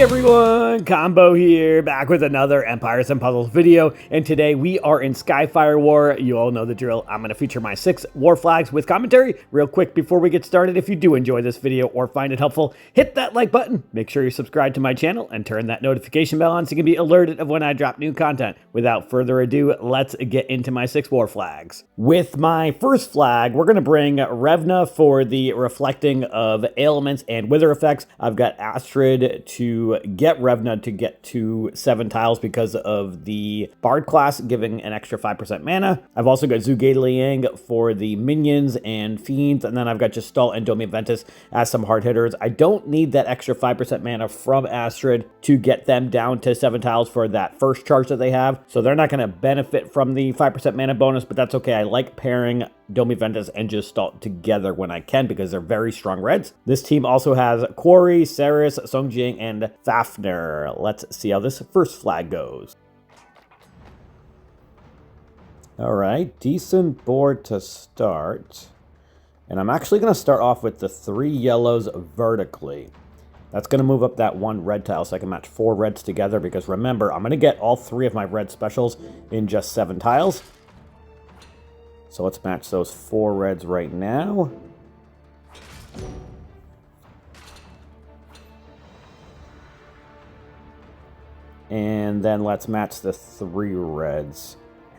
Hey everyone, Combo here, back with another Empires and Puzzles video, and today we are in Skyfire War. You all know the drill. I'm going to feature my 6 war flags with commentary. Real quick before we get started, if you do enjoy this video or find it helpful, hit that like button, make sure you're subscribed to my channel, and turn that notification bell on so you can be alerted of when I drop new content. Without further ado, let's get into my 6 war flags. With my first flag, we're going to bring Revna for the reflecting of ailments and wither effects. I've got Astrid to get Revna to get to 7 tiles because of the Bard class giving an extra 5% mana. I've also got Zhuge Liang for the minions and fiends, and then I've got Gestalt and Domi Ventus as some hard hitters. I don't need that extra 5% mana from Astrid to get them down to 7 tiles for that first charge that they have, so they're not going to benefit from the 5% mana bonus, but that's okay. I like pairing Domi Ventus and Gestalt together when I can because they're very strong reds. This team also has Quarry, Ceres, Songjing, and Fafnir. Let's see how this first flag goes. All right, decent board to start. And I'm actually going to start off with the 3 yellows vertically. That's going to move up that 1 red tile so I can match 4 reds together because remember, I'm going to get all 3 of my red specials in just 7 tiles. So let's match those 4 reds right now. And then let's match the 3 reds.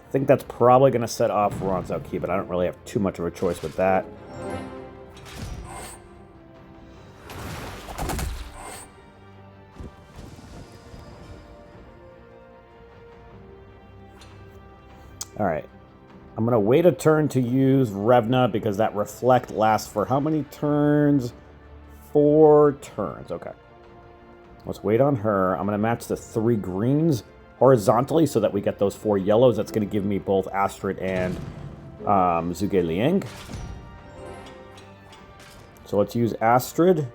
I think that's probably going to set off Ronzo Key, but I don't really have too much of a choice with that. All right. I'm going to wait a turn to use Revna because that reflect lasts for how many turns? 4 turns. Okay. Let's wait on her. I'm going to match the 3 greens horizontally so that we get those 4 yellows. That's going to give me both Astrid and Zhuge Liang. So let's use Astrid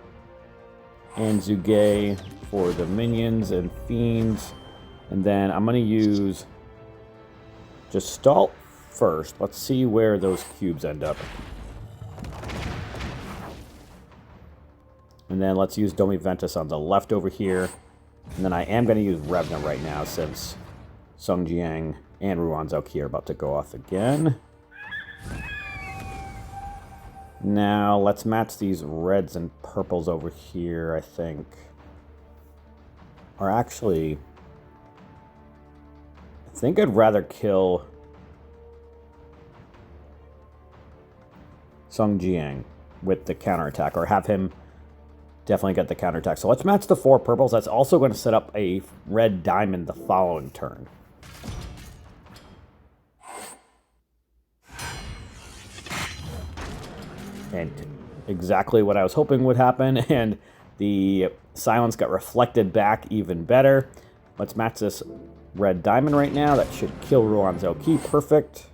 and Zhuge for the minions and fiends. And then I'm going to use Gestalt first. Let's see where those cubes end up. And then let's use Domi Ventus on the left over here. And then I am going to use Revna right now since Songjing and Ruan Zhaoqi are about to go off again. Now let's match these reds and purples over here, I think. Or actually, I think I'd rather kill Songjing with the counterattack, or have him definitely get the counterattack. So let's match the 4 purples. That's also going to set up a red diamond the following turn. And exactly what I was hoping would happen, and the silence got reflected back even better. Let's match this red diamond right now. That should kill Ruan Zhaoqi. Perfect.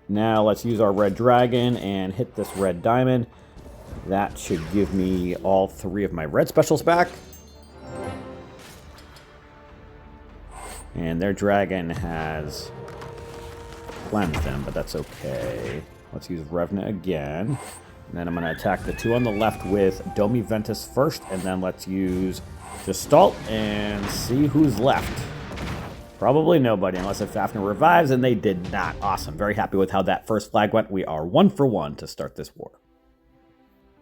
Now let's use our red dragon and hit this red diamond. That should give me all 3 of my red specials back. And their dragon has cleansed them, but that's okay. Let's use Revna again. And then I'm going to attack the 2 on the left with Domi Ventus first, and then let's use Gestalt and see who's left. Probably nobody, unless if Fafnir revives, and they did not. Awesome. Very happy with how that first flag went. We are 1 for 1 to start this war.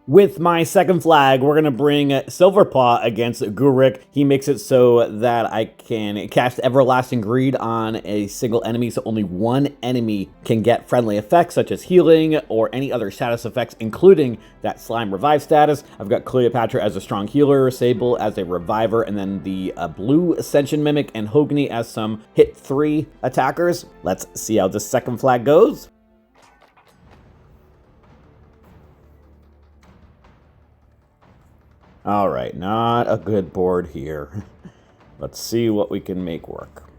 With my second flag, we're going to bring Silverpaw against Gurik. He makes it so that I can cast Everlasting Greed on a single enemy, so only 1 enemy can get friendly effects, such as healing or any other status effects, including that Slime Revive status. I've got Cleopatra as a strong healer, Sable as a reviver, and then the Blue Ascension Mimic and Hogni as some hit 3 attackers. Let's see how this second flag goes. All right, not a good board here. Let's see what we can make work.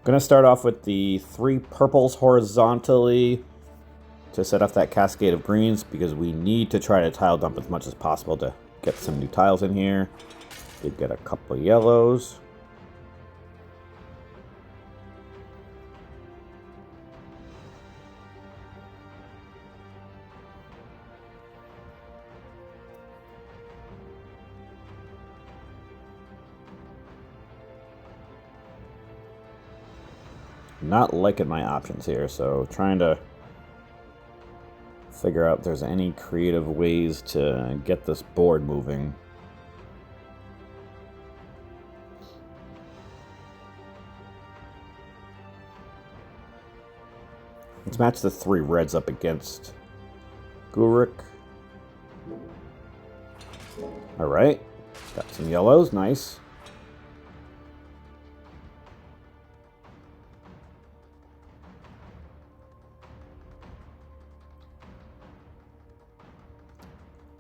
Going to start off with the 3 purples horizontally to set off that cascade of greens because we need to try to tile dump as much as possible to get some new tiles in here. Did get a couple of yellows. Not liking my options here, so trying to figure out if there's any creative ways to get this board moving. Let's match the 3 reds up against Gurik. Alright. Got some yellows. Nice.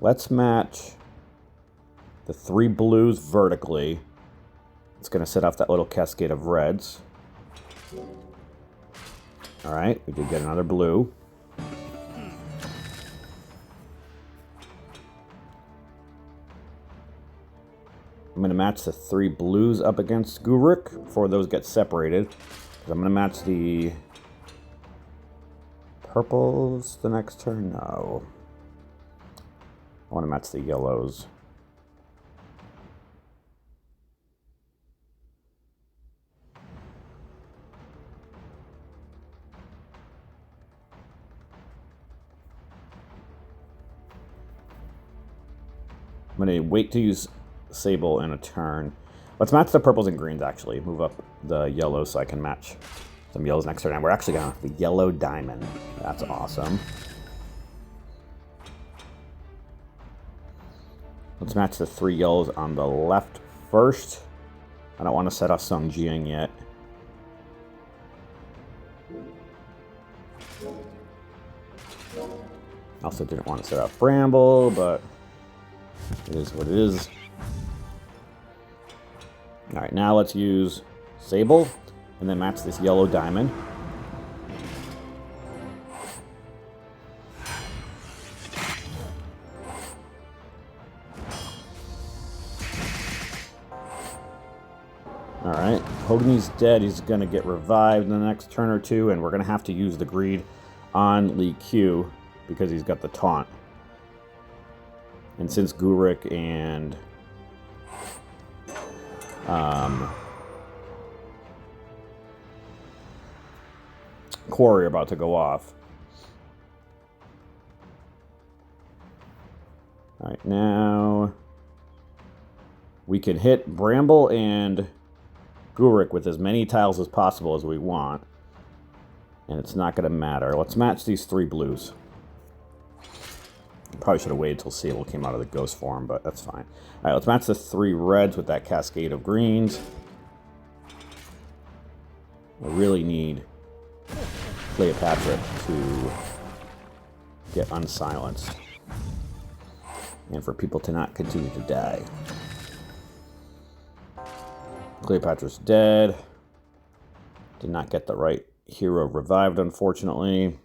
Let's match the 3 blues vertically. It's going to set off that little cascade of reds. Alright, we did get another blue. I'm going to match the 3 blues up against Gurik before those get separated. I'm going to match the purples the next turn. No. I want to match the yellows. I'm going to wait to use Sable in a turn. Let's match the purples and greens, actually. Move up the yellows so I can match some yellows next turn. And we're actually going to the yellow diamond. That's awesome. Let's match the 3 yellows on the left first. I don't want to set off Sung Jiang yet. Also didn't want to set off Bramble, but it is what it is. Alright, now let's use Sable, and then match this yellow diamond. Alright, Hogni's dead. He's going to get revived in the next turn or two, and we're going to have to use the greed on Li Q because he's got the taunt. And since Gurik and Quarry are about to go off. Alright, now we can hit Bramble and Gurik with as many tiles as possible as we want. And it's not going to matter. Let's match these 3 blues. Probably should have waited till Sable came out of the ghost form, but that's fine. Alright, let's match the 3 reds with that cascade of greens. I really need Cleopatra to get unsilenced. And for people to not continue to die. Cleopatra's dead. Did not get the right hero revived, unfortunately.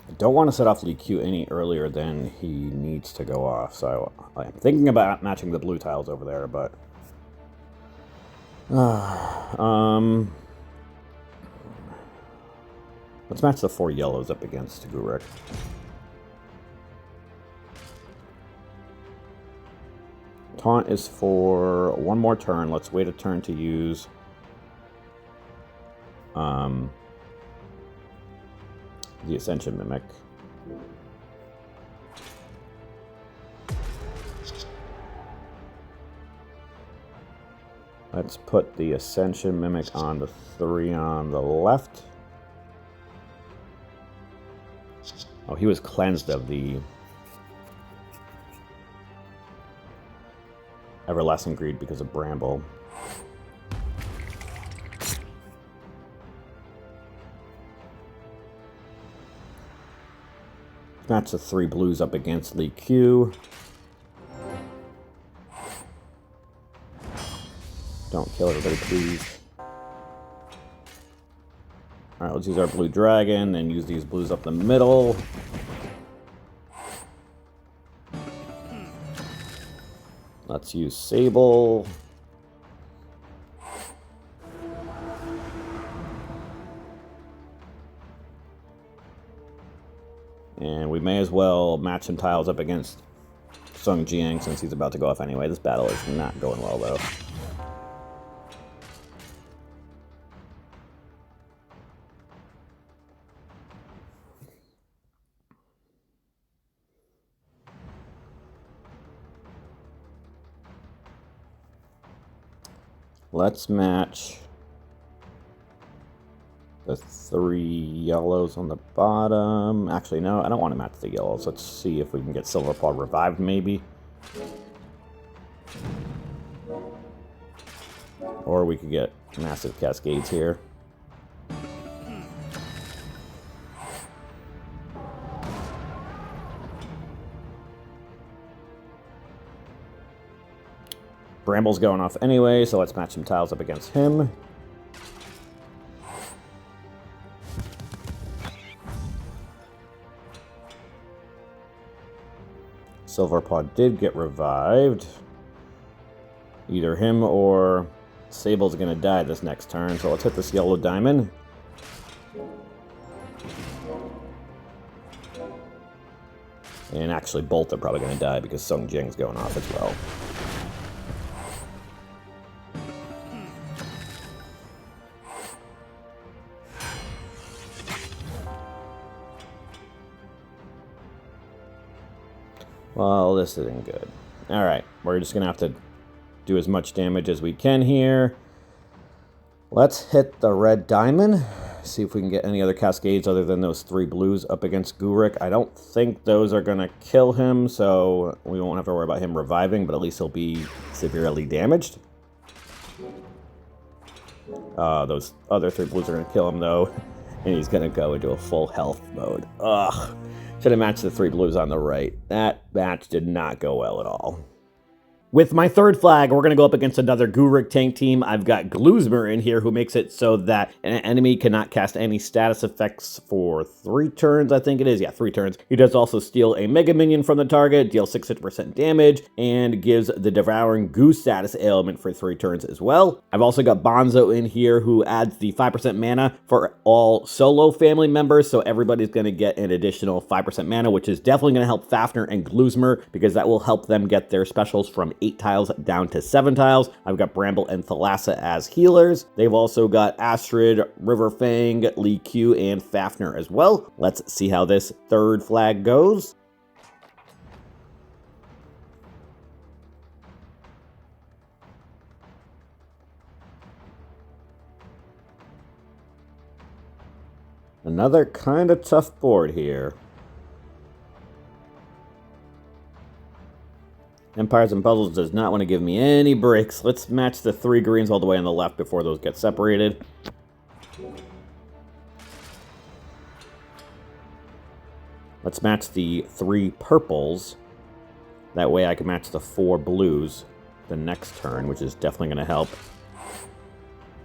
I don't want to set off Li Q any earlier than he needs to go off, so I'm thinking about matching the blue tiles over there, but let's match the 4 yellows up against Gurik. Taunt is for 1 more turn. Let's wait a turn to use the Ascension Mimic. Let's put the Ascension Mimic on the 3 on the left. Oh, he was cleansed of the Everlasting Greed because of Bramble. Match the 3 blues up against Li Q. Don't kill everybody, please. Alright, let's use our blue dragon and use these blues up the middle. Let's use Sable. And we may as well match some tiles up against Sung Jiang since he's about to go off anyway. This battle is not going well, though. Let's match the 3 yellows on the bottom. Actually, no, I don't want to match the yellows. Let's see if we can get Silver Paw revived, maybe. Or we could get massive cascades here. Bramble's going off anyway, so let's match some tiles up against him. Silverpaw did get revived. Either him or Sable's going to die this next turn, so let's hit this yellow diamond. And actually, both are probably going to die because Sung Jing's going off as well. Well, this isn't good. Alright, we're just going to have to do as much damage as we can here. Let's hit the red diamond. See if we can get any other cascades other than those 3 blues up against Gurik. I don't think those are going to kill him, so we won't have to worry about him reviving, but at least he'll be severely damaged. Those other 3 blues are going to kill him, though, and he's going to go into a full health mode. Ugh. Should have matched the 3 blues on the right. That match did not go well at all. With my third flag, we're going to go up against another Gurik tank team. I've got Gluzmer in here, who makes it so that an enemy cannot cast any status effects for 3 turns, I think it is. Yeah, 3 turns. He does also steal a Mega Minion from the target, deals 6% damage, and gives the Devouring Goose status ailment for 3 turns as well. I've also got Bonzo in here, who adds the 5% mana for all solo family members, so everybody's going to get an additional 5% mana, which is definitely going to help Fafnir and Gluzmer, because that will help them get their specials from 8 tiles down to 7 tiles. I've got Bramble and Thalassa as healers. They've also got Astrid, Riverfang, Li Q, and Fafnir as well. Let's see how this third flag goes. Another kind of tough board here. Empires and Puzzles does not want to give me any breaks. Let's match the 3 greens all the way on the left before those get separated. Let's match the 3 purples. That way I can match the 4 blues the next turn, which is definitely going to help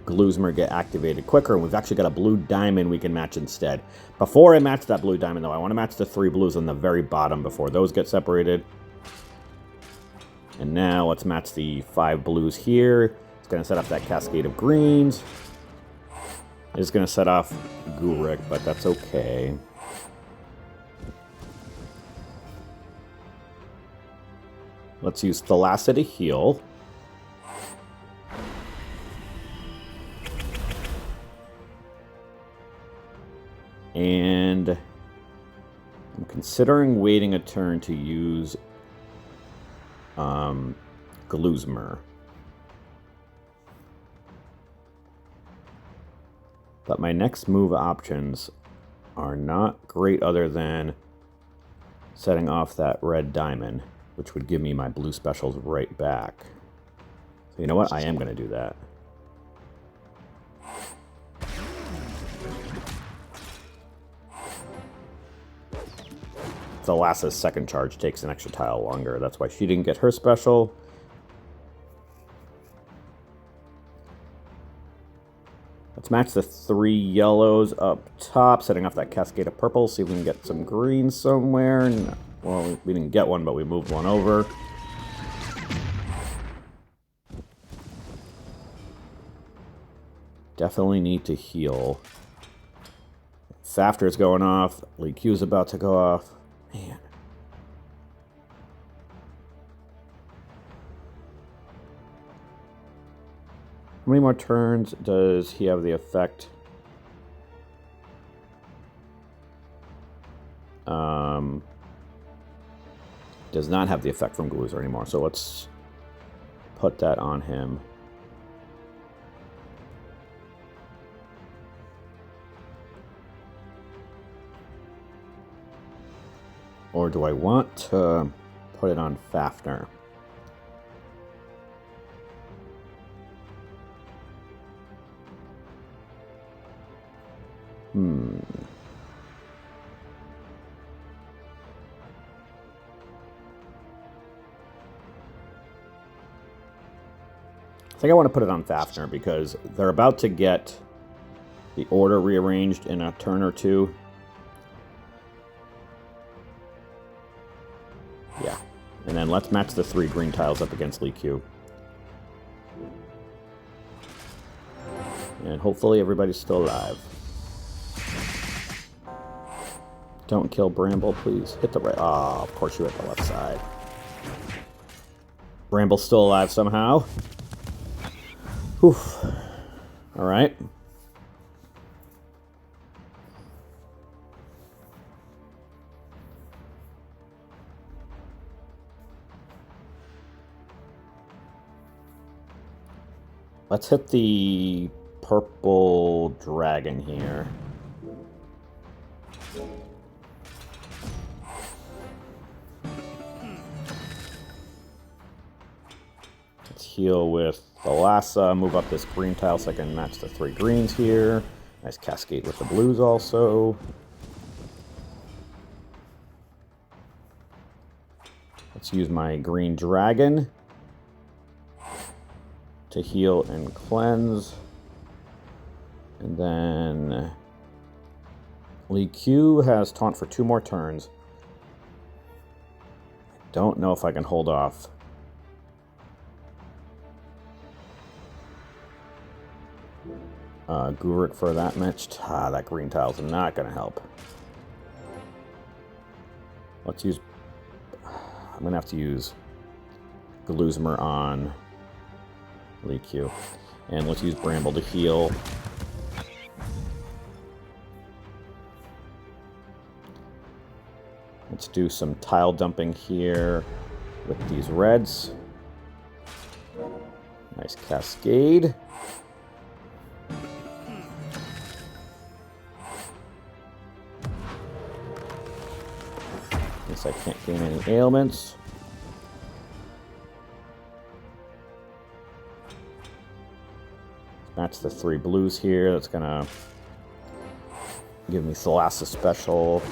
Gluzmer get activated quicker. And we've actually got a blue diamond we can match instead. Before I match that blue diamond, though, I want to match the 3 blues on the very bottom before those get separated. And now let's match the 5 blues here. It's going to set off that cascade of greens. It's going to set off Gurik, but that's okay. Let's use Thalassa to heal. And I'm considering waiting a turn to use Gluzmer. But my next move options are not great other than setting off that red diamond, which would give me my blue specials right back. So you know what? I am going to do that. Thalassa's second charge takes an extra tile longer. That's why she didn't get her special. Let's match the 3 yellows up top, setting off that cascade of purple. See if we can get some green somewhere. Well, we didn't get one, but we moved one over. Definitely need to heal. Fafter's going off. Lee Q's about to go off. Man. How many more turns does he have the effect? Does not have the effect from Gluzer anymore. So let's put that on him. Or do I want to put it on Fafner? I think I want to put it on Fafner because they're about to get the order rearranged in a turn or two. Yeah. And then let's match the 3 green tiles up against Lee Q. And hopefully everybody's still alive. Don't kill Bramble, please. Hit the right... Oh, of course you hit the left side. Bramble's still alive somehow. Whew. Alright. Let's hit the purple dragon here. Let's heal with Thalassa, move up this green tile so I can match the 3 greens here. Nice cascade with the blues also. Let's use my green dragon to heal and cleanse. And then Lee Q has taunt for 2 more turns. I don't know if I can hold off. Gurik for that match. That green tile's not going to help. Let's use... I'm going to have to use Gluzmer on Lee Q. And let's use Bramble to heal. Let's do some tile dumping here with these reds. Nice cascade. Guess I can't gain any ailments. Match the 3 blues here. That's gonna give me Thalassa special.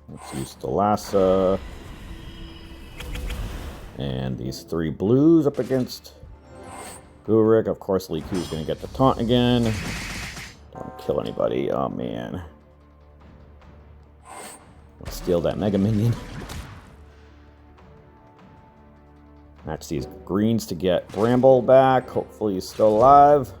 Let's use Thalassa. And these 3 blues up against Gurik. Of course, Lee Q's going to get the taunt again. Don't kill anybody. Oh, man. Let's steal that Mega Minion. Match these greens to get Bramble back. Hopefully he's still alive.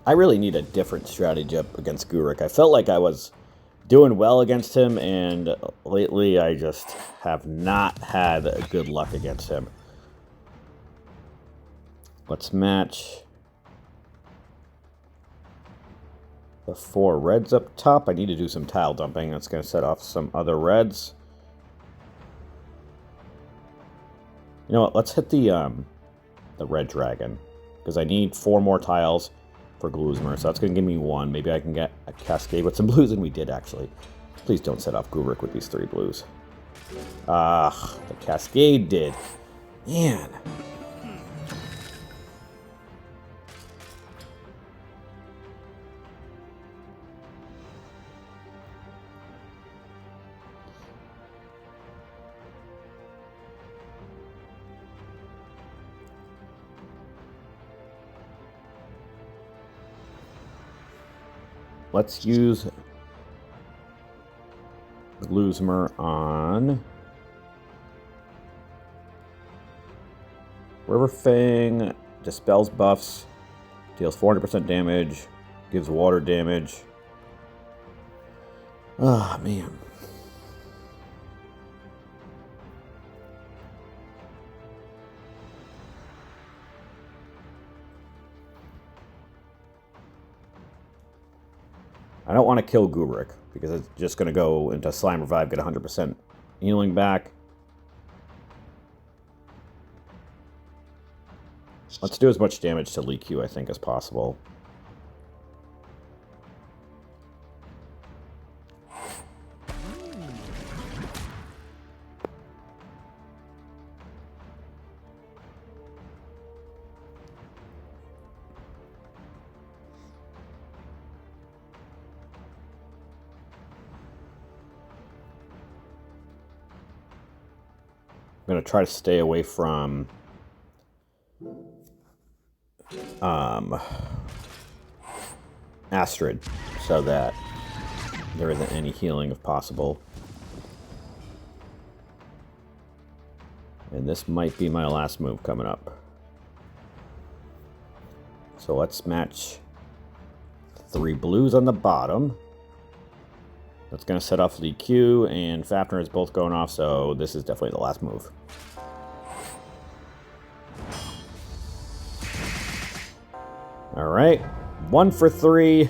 I really need a different strategy up against Gurik. I felt like I was doing well against him, and lately I just have not had good luck against him. Let's match the 4 reds up top. I need to do some tile dumping. That's going to set off some other reds. You know what? Let's hit the red dragon, because I need 4 more tiles for Gluzmer, so that's going to give me 1. Maybe I can get a cascade with some blues, and we did, actually. Please don't set off Gurik with these 3 blues. Ah, the cascade did. Man. Let's use Luzmer on River Fang, dispels buffs, deals 400% damage, gives water damage. Ah, oh, man. I don't want to kill Gubrik, because it's just going to go into Slime Revive, get 100% healing back. Let's do as much damage to Lee Q, I think, as possible. I'm going to try to stay away from Astrid, so that there isn't any healing if possible. And this might be my last move coming up. So let's match 3 blues on the bottom. That's going to set off Lee Q, and Fafnir is both going off, so this is definitely the last move. Alright, 1 for 3.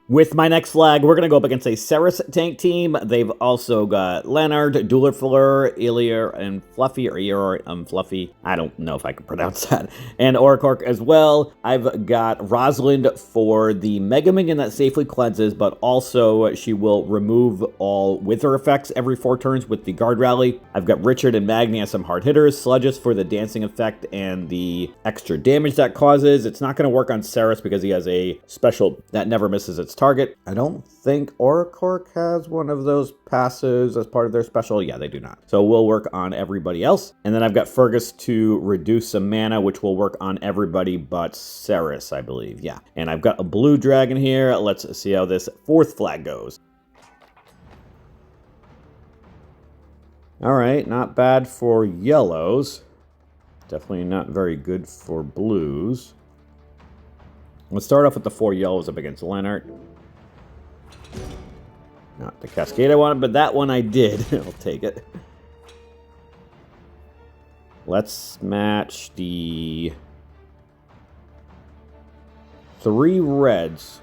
With my next flag, we're going to go up against a Ceres tank team. They've also got Leonard, Duelerfleur, Ilir, and Fluffy, or Eeyore, Fluffy. I don't know if I can pronounce that. And Oracork as well. I've got Rosalind for the Mega Minion that safely cleanses, but also she will remove all Wither effects every 4 turns with the Guard Rally. I've got Richard and Magni as some hard hitters, Sludges for the dancing effect and the extra damage that causes. It's not going to work on Ceres because he has a special that never misses its target. I don't think Oracork has one of those passives as part of their special. Yeah, they do not. So we'll work on everybody else. And then I've got Fergus to reduce some mana, which will work on everybody but Ceres, I believe. Yeah. And I've got a blue dragon here. Let's see how this 4th flag goes. All right, not bad for yellows. Definitely not very good for blues. Let's start off with the 4 yellows up against Leonard. Not the Cascade I wanted, but that one I did. I'll take it. Let's match the 3 reds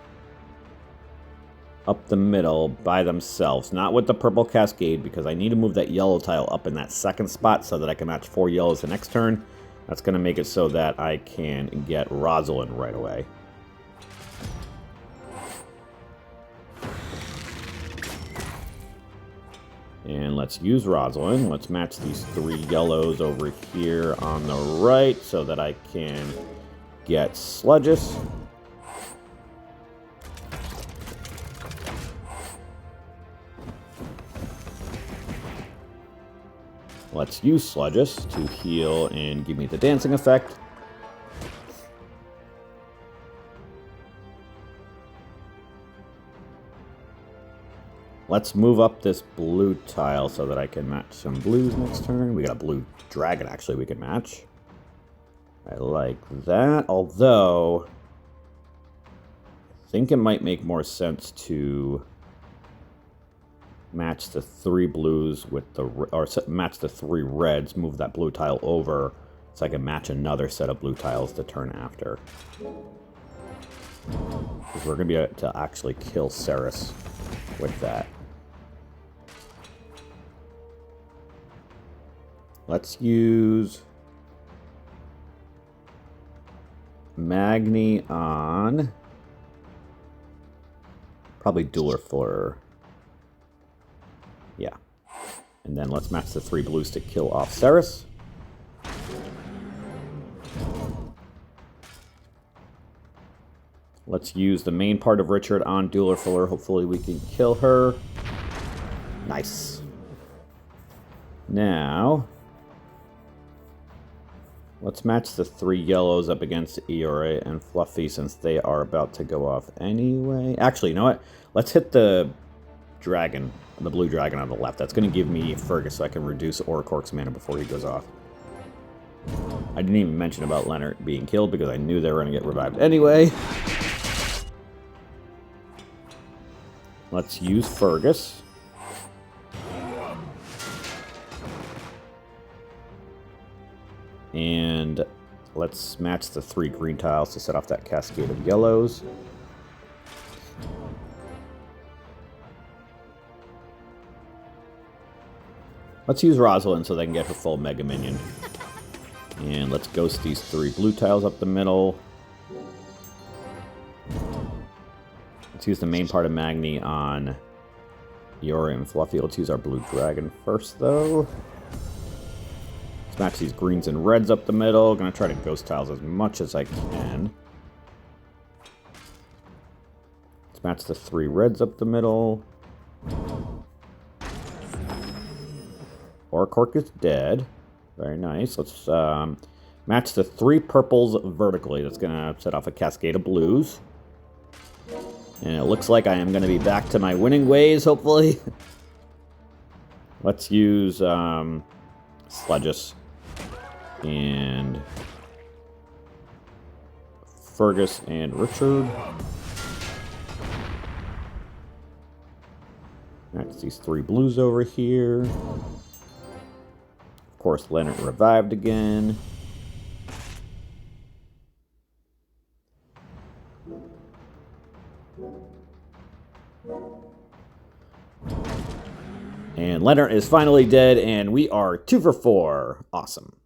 up the middle by themselves. Not with the purple Cascade, because I need to move that yellow tile up in that 2nd spot so that I can match 4 yellows the next turn. That's going to make it so that I can get Rosalind right away. And let's use Rosalind. Let's match these 3 yellows over here on the right so that I can get Sludges. Let's use Sludges to heal and give me the dancing effect. Let's move up this blue tile so that I can match some blues next turn. We got a blue dragon, actually, we can match. I like that, although I think it might make more sense to match the 3 blues with the, or match the 3 reds, move that blue tile over so I can match another set of blue tiles the turn after. Because we're going to be able to actually kill Ceres with that. Let's use Magni on probably Duelerfleur. Yeah. And then let's match the 3 blues to kill off Ceres. Let's use the main part of Richard on Duelerfleur. Hopefully we can kill her. Nice. Now, let's match the 3 yellows up against Eeyore and Fluffy since they are about to go off anyway. Actually, you know what? Let's hit the dragon, the blue dragon on the left. That's going to give me Fergus so I can reduce Oracork's mana before he goes off. I didn't even mention about Leonard being killed because I knew they were going to get revived anyway. Let's use Fergus. And let's match the 3 green tiles to set off that cascade of yellows. Let's use Rosalind so they can get her full Mega Minion. And let's ghost these 3 blue tiles up the middle. Let's use the main part of Magni on Yori and Fluffy. Let's use our blue dragon first, though. Let's match these greens and reds up the middle. Gonna try to ghost tiles as much as I can. Let's match the 3 reds up the middle. Oracork is dead. Very nice. Let's match the 3 purples vertically. That's gonna set off a cascade of blues. And it looks like I am gonna be back to my winning ways, hopefully. Let's use Sledges. And Fergus and Richard. That's these 3 blues over here. Of course, Leonard revived again. And Leonard is finally dead, and we are 2 for 4. Awesome.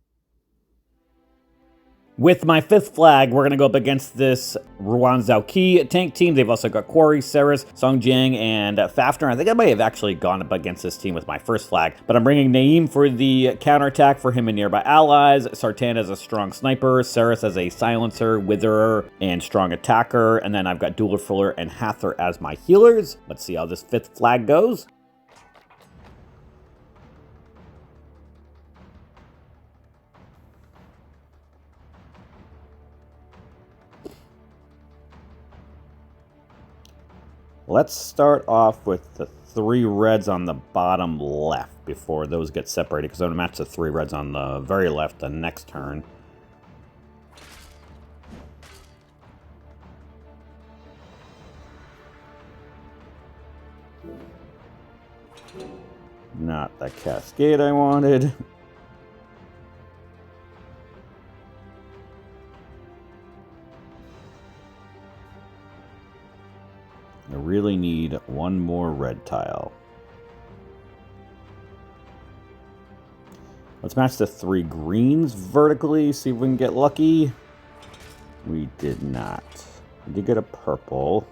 With my 5th flag, we're going to go up against this Ruan Zhaoqi tank team. They've also got Quarry, Ceres, Songjiang, and Fafnir. I think I might have actually gone up against this team with my 1st flag. But I'm bringing Naeem for the counterattack for him and nearby allies. Sartan as a strong sniper. Ceres as a silencer, witherer, and strong attacker. And then I've got Dueler Fuller and Hather as my healers. Let's see how this 5th flag goes. Let's start off with the 3 reds on the bottom left before those get separated, because I'm going to match the 3 reds on the very left the next turn. Not the cascade I wanted. I really need 1 more red tile. Let's match the 3 greens vertically, see if we can get lucky. We did not. We did get a purple.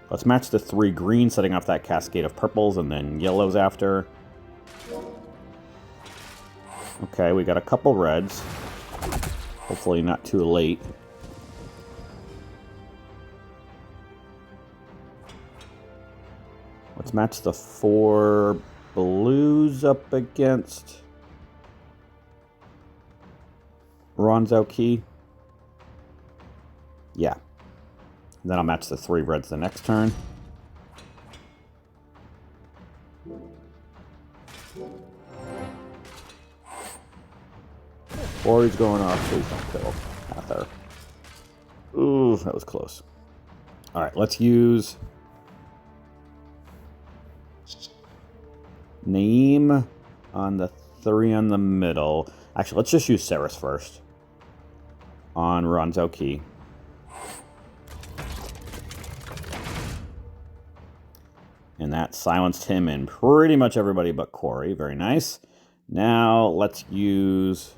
Let's match the 3 greens, setting off that cascade of purples, and then yellows after. Okay, we got a couple reds. Hopefully not too late. Let's match the 4 blues up against Ruan Zhaoqi. Yeah. And then I'll match the 3 reds the next turn. Or he's going off, please don't kill Hather. Ooh, that was close. Alright, let's use Naeem on the 3 on the middle. Actually, let's just use Ceres first on Ruan Zhaoqi. And that silenced him and pretty much everybody but Quarry. Very nice. Now let's use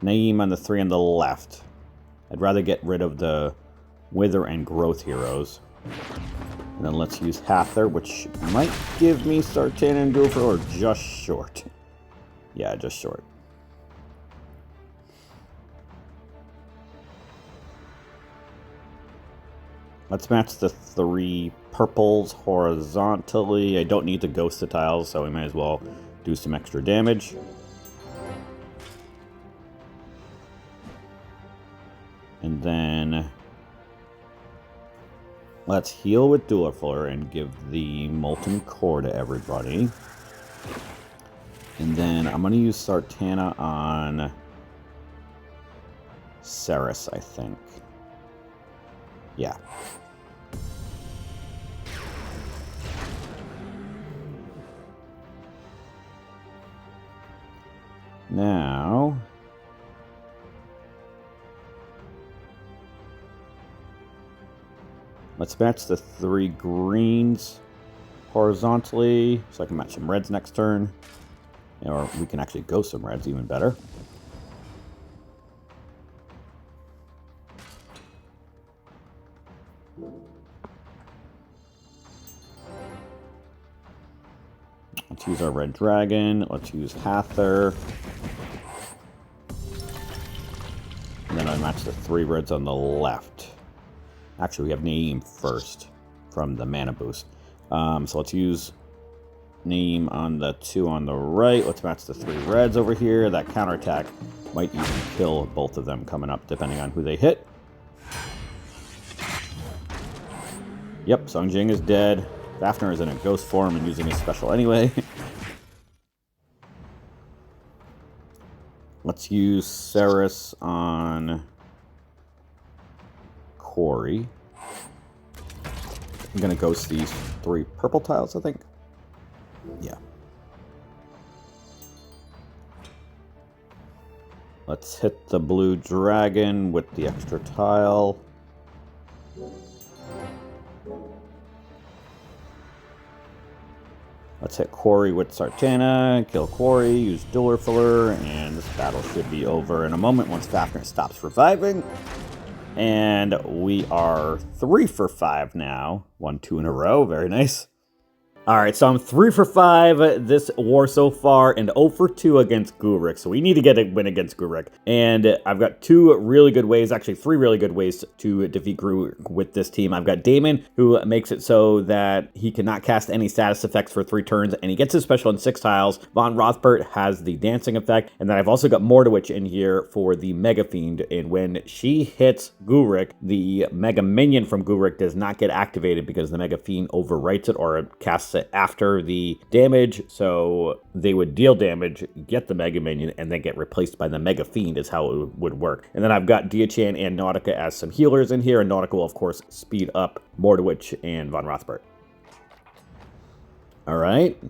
Naeem on the 3 on the left. I'd rather get rid of the Wither and Growth heroes. And then let's use Hather, which might give me Sartan and Gopher, or just short. Yeah, just short. Let's match the 3 purples horizontally. I don't need to ghost the tiles, so we might as well do some extra damage. And then let's heal with Duelfler and give the Molten Core to everybody. And then I'm going to use Sartana on Ceres, I think. Yeah. Now, let's match the 3 greens horizontally, so I can match some reds next turn. Or we can actually go some reds, even better. Let's use our red dragon. Let's use Hather. And then I match the 3 reds on the left. Actually, we have Naeem first from the mana boost. So let's use Naeem on the 2 on the right. Let's match the 3 reds over here. That counterattack might even kill both of them coming up, depending on who they hit. Yep, Sung Jing is dead. Fafnir is in a ghost form and using his special anyway. Let's use Ceres on Corey. I'm going to ghost these 3 purple tiles, I think. Yeah. Let's hit the blue dragon with the extra tile. Let's hit Quarry with Sartana, kill Quarry, use Duelfler, and this battle should be over in a moment once Fafnir stops reviving. And we are 3 for 5 now. 1, 2 in a row. Very nice. Alright, so I'm 3 for 5 this war so far, and 0 for 2 against Gurik. So we need to get a win against Gurik. And I've got 2 really good ways, actually 3 really good ways to defeat Gurik with this team. I've got Daemon, who makes it so that he cannot cast any status effects for 3 turns, and he gets his special in 6 tiles. Von Rothbert has the dancing effect, and then I've also got Mordowich in here for the Mega Fiend. And when she hits Gurik, the Mega Minion from Gurik does not get activated because the Mega Fiend overwrites it or casts it after the damage, so they would deal damage, get the Mega Minion, and then get replaced by the Mega Fiend is how it would work. And then I've got Diachan and Nautica as some healers in here, and Nautica will, of course, speed up Mordowich and Von Rothbert. All right.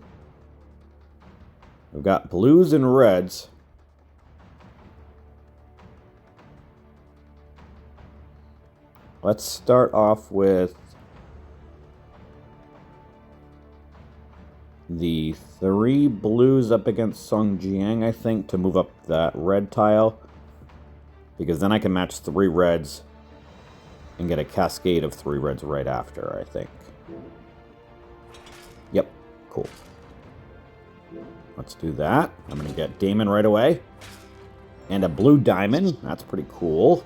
We've got blues and reds. Let's start off with the 3 blues up against Sung Jiang, I think, to move up that red tile. Because then I can match 3 reds and get a cascade of 3 reds right after, I think. Yep, cool. Let's do that. I'm going to get Daemon right away. And a blue diamond. That's pretty cool.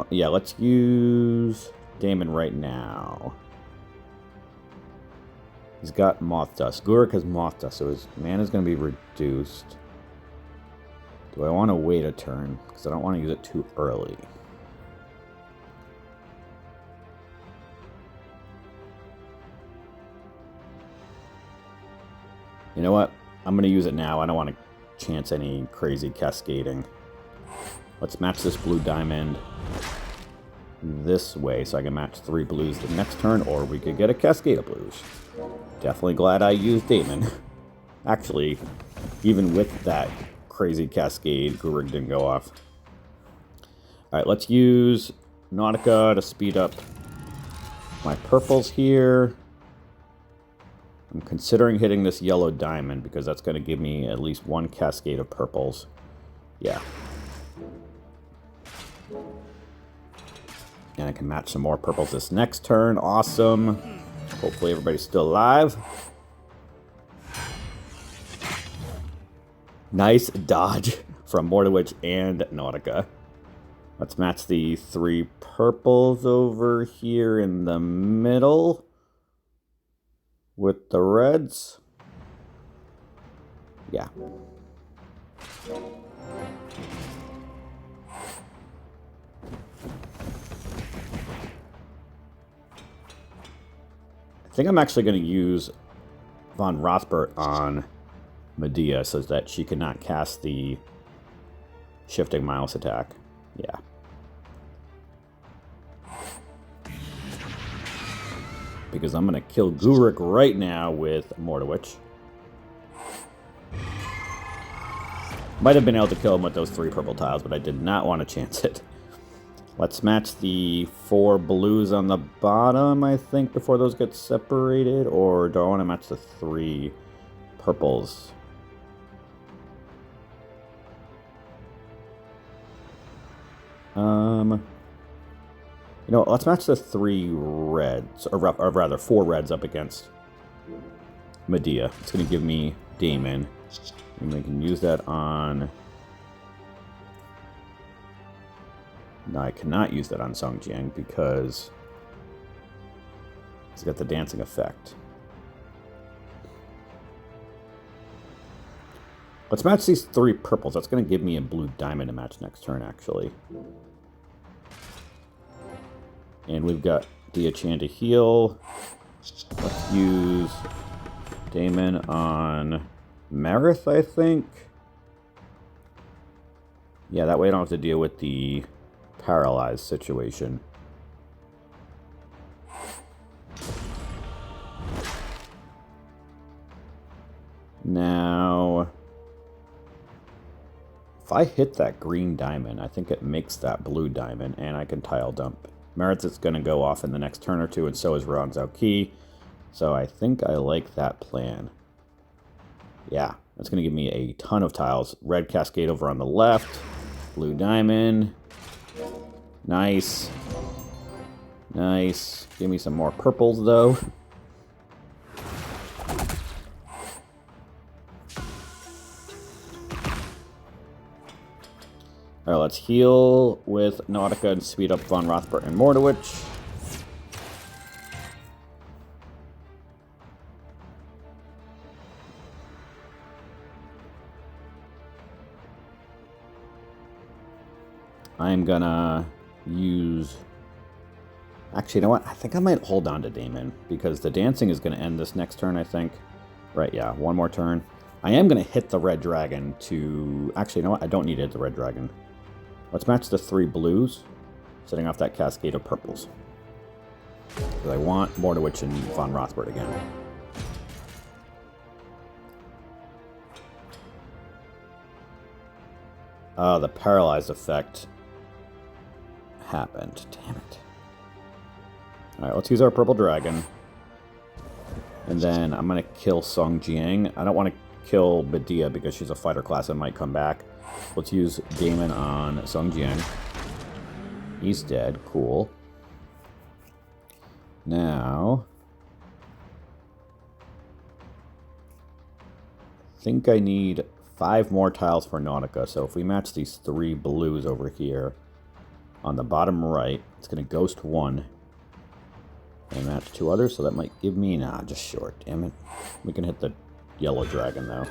Yeah, let's use Daemon right now. He's got Moth Dust. Gurik has Moth Dust, so his mana is going to be reduced. Do I want to wait a turn? Because I don't want to use it too early. You know what? I'm going to use it now. I don't want to chance any crazy cascading. Let's match this blue diamond this way so I can match 3 blues the next turn, or we could get a cascade of blues. Definitely glad I used Daemon. Actually, even with that crazy cascade, Gurik didn't go off. Alright, let's use Nautica to speed up my purples here. I'm considering hitting this yellow diamond because that's going to give me at least 1 cascade of purples. Yeah. And I can match some more purples this next turn. Awesome. Hopefully everybody's still alive. Nice dodge from Mordowich and Nautica. Let's match the 3 purples over here in the middle with the reds. Yeah. I think I'm actually going to use Von Rothbart on Medea so that she cannot cast the Shifting Miles attack. Yeah. Because I'm going to kill Gurik right now with Mordowich. Might have been able to kill him with those 3 purple tiles, but I did not want to chance it. Let's match the 4 blues on the bottom, I think, before those get separated. Or do I want to match the 3 purples? You know, let's match the 3 reds, or rather 4 reds up against Medea. It's going to give me Damon, and we can use that on... No, I cannot use that on Song Jiang because it's got the dancing effect. Let's match these 3 purples. That's going to give me a blue diamond to match next turn, actually. And we've got Dia-Chan to heal. Let's use Damon on Marith, I think. Yeah, that way I don't have to deal with the paralyzed situation. Now, if I hit that green diamond, I think it makes that blue diamond, and I can tile dump. Marith is going to go off in the next turn or two, and so is Ron Zhaoqi. So I think I like that plan. Yeah, that's going to give me a ton of tiles. Red Cascade over on the left. Blue diamond. Nice. Nice. Give me some more purples, though. Alright, let's heal with Nautica and speed up Von Rothbart and Mordowich. I'm gonna use... Actually, you know what? I think I might hold on to Damon, because the dancing is gonna end this next turn, I think. Right, yeah, one more turn. I am gonna hit the red dragon to... Actually, you know what? I don't need to hit the red dragon. Let's match the 3 blues, setting off that cascade of purples. Because I want Mordowich and Von Rothbart again. The paralyzed effect happened. Damn it. Alright, let's use our purple dragon. And then I'm going to kill Song Jiang. I don't want to kill Medea because she's a fighter class and might come back. Let's use Damon on Song Jiang. He's dead. Cool. Now, I think I need 5 more tiles for Nautica. So if we match these 3 blues over here on the bottom right, it's going to ghost 1 and match 2 others. So that might give me... Nah, just short. Damn it. We can hit the yellow dragon, though.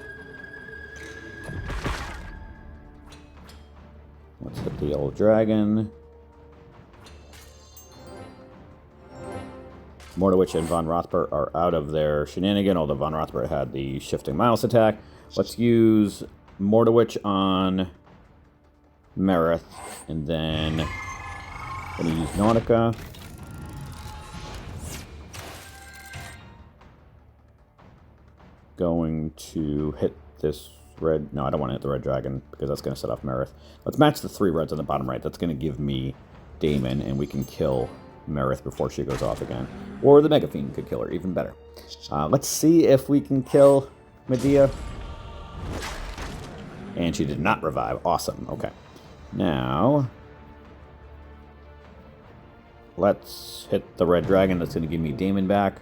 Let's hit the yellow dragon. Mordowich and Von Rothbart are out of their shenanigan, although Von Rothbart had the Shifting Miles attack. Let's use Mordowich on Marith, and then I'm going to use Nautica. Going to hit this red... No, I don't want to hit the red dragon, because that's going to set off Marith. Let's match the 3 reds on the bottom right. That's going to give me Damon, and we can kill Marith before she goes off again. Or the Mega Fiend could kill her, even better. Let's see if we can kill Medea. And she did not revive. Awesome. Okay. Now, let's hit the red dragon. That's going to give me Damon back.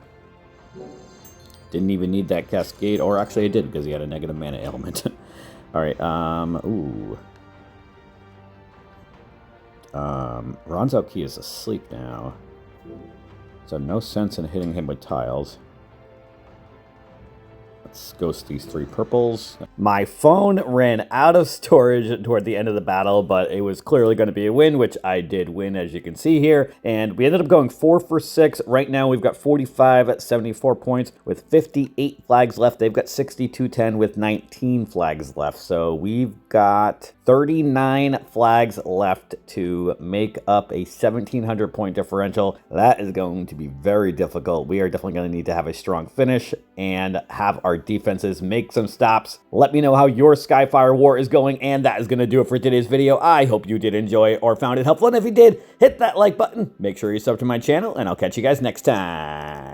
Didn't even need that cascade. Or actually I did, because he had a negative mana ailment. Alright, ooh. Ron Zhaoqi is asleep now. So no sense in hitting him with tiles. Let's ghost these 3 purples. My phone ran out of storage toward the end of the battle, but it was clearly going to be a win, which I did win, as you can see here. And we ended up going 4 for 6. Right now, we've got 45 at 74 points with 58 flags left. They've got 62-10 with 19 flags left. So we've got 39 flags left to make up a 1,700 point differential. That is going to be very difficult. We are definitely going to need to have a strong finish and have our defenses make some stops. Let me know how your Skyfire war is going, and that is going to do it for today's video. I hope you did enjoy or found it helpful, and if you did, hit that like button. Make sure you sub to my channel, and I'll catch you guys next time.